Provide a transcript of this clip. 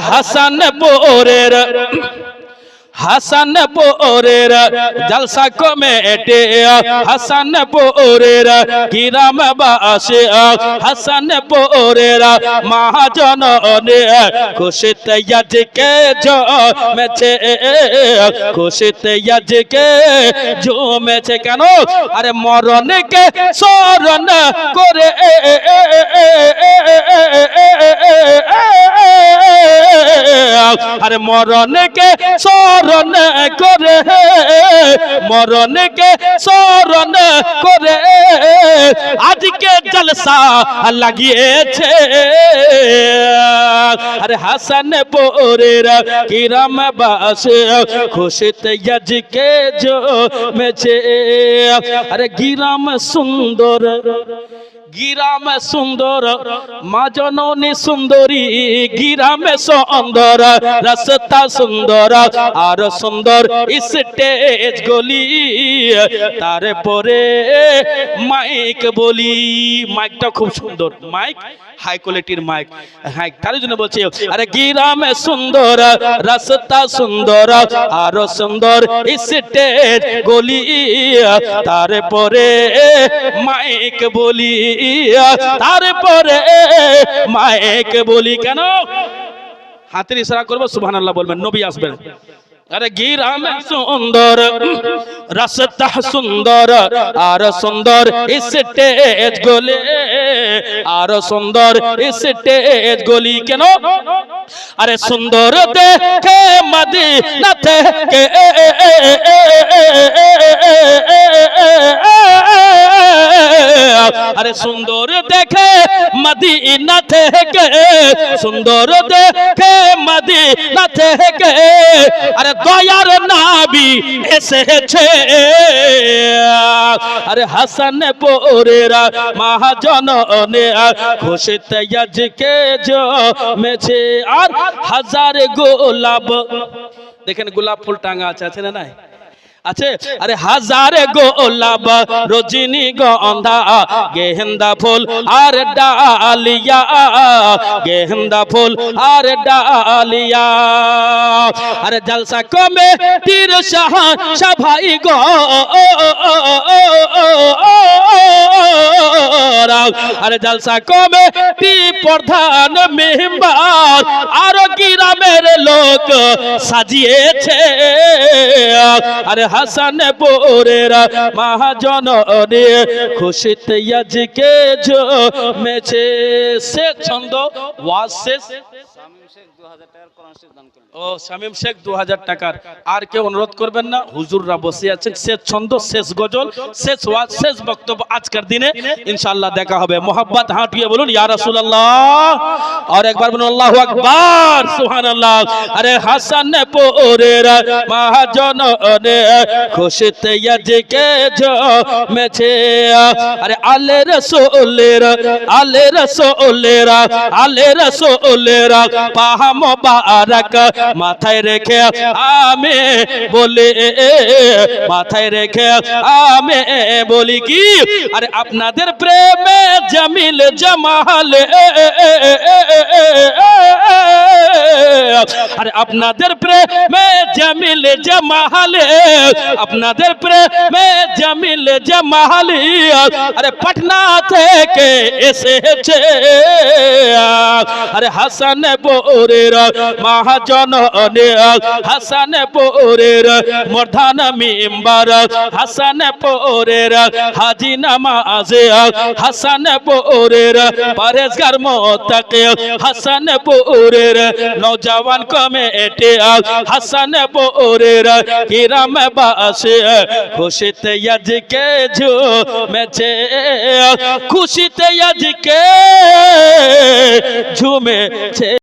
হাসানপুরের হাসানপুরের জলসা committee হাসানপুরের গ্রামবাসী হাসানপুরের মহাজননী খুশিতে আজকে জমেছে খুশিতে আজকে জমেছে কেন আরে মরণকে স্মরণ করে আরে মরণকে স্মরণ করে মরণকে স্মরণ করে আজকে জলসা লাগিয়েছে আরে হাসানপুরের গ্রামবাসী খুশিতে আজকে জমেছে আরে গ্রাম সুন্দর গ্রাম সুন্দর মা জননী সুন্দরী গ্রাম সুন্দর রাস্তা সুন্দর আর সুন্দর স্টেজ গলি তারপরে মাইক বলি মাইকটা খুব সুন্দর মাইক হাই কোয়ালিটির মাইক হ্যাঁ তার জন্য বলছি আরে গ্রাম সুন্দর রাস্তা সুন্দর আর সুন্দর স্টেজ গলি তারপরে মাইক বলি তারপরে মাইক বলি কেন হাতের ইশারা করবো সুবহানাল্লাহ বলবেন নবী আসবেন আরে গ্রাম সুন্দর রাস্তা সুন্দর আর সুন্দর স্টেজ গলি আর সুন্দর স্টেজ গলি কেন আরে সুন্দর দেখে মদিনা থেকে আরে সুন্দর দেখে মদিনা থেকে সুন্দর দেখে মদিনা থেকে আরে দয়ার নবী এসেছে আরে হাসানপুরের মহাজননী খুশিতে আজকে জমেছে আর হাজার গোলাপ দেখেন গোলাপ ফুল টাঙা আছে না নাই আছে আরে হাজার গোলাপ রজনী গন্ধা গেন্দা ফুল আর ডালিয়া গেন্দা ফুল আর ডালিয়া আরে জলসা কমিটির সভাই গো আরে জলসা কমিটি প্রধান মেম্বার আর গ্রামের লোক সাজিয়েছে আরে হাসানপুরের মহাজননী খুশিতে আজকে জমেছে শেষ ছন্দ ওয়াজ শেষ ও শামীম শেখ 2000 টাকার আর কেউ অনুরোধ করবেন না হুজুররা বসে আছেন শেষ ছন্দ শেষ গজল শেষ ওয়াজ শেষ বক্তব্য আজকের দিনে ইনশাআল্লাহ দেখা হবে মোহাব্বত হাঁটিয়ে বলুন ইয়া রাসূলুল্লাহ আর একবার বলুন আল্লাহু আকবার সুবহানাল্লাহ আরে হাসানপুরের মহাজননী খুশিতে আজকে জমেছে আরে আলে রাসূলের পাহা মোবারক মাথায় রেখে আমি বলি মাথায় রেখে আমি বলি কি আরে আপনাদের প্রেমে জামিল জামাল আরে আপনাদের প্রেমে জামিল জামাল আপনাদের প্রেমে জামিল জামাল আরে পাটনা থেকে এসেছে আরে হাসানপুরের মহাজননী হাসানপুরের প্রধান মেম্বার হাসানপুরের হাজী নামাজে হাসানপুরের পরেশগার মুত্তাকি হাসানপুরের নওজওয়ান কমিটি হাসানপুরের গ্রামবাসী খুশিতে আজকে ঝুমেছে খুশিতে আজকে ঝুমেছে।